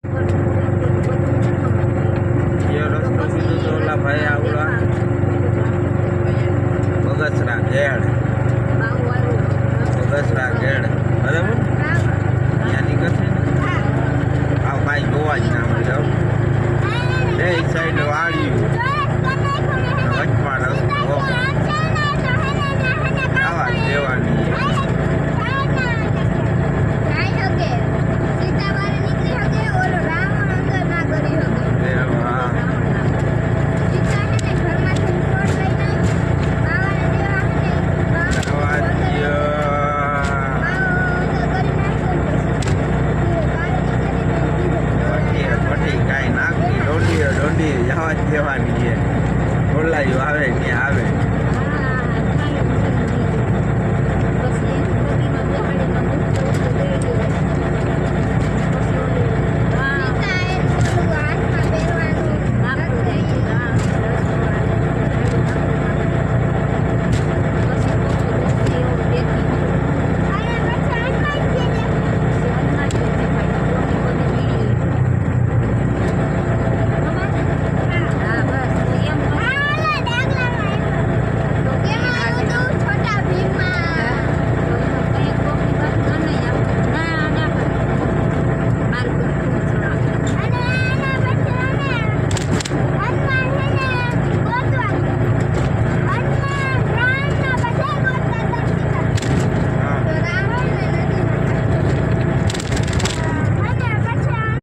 એ રસ્તો સીધો તો ઓલા ભાઈ આવડા બગસરા ઘેડ બરાબર ત્યાં નીકળશે ને આ ભાઈ જોવા જ ના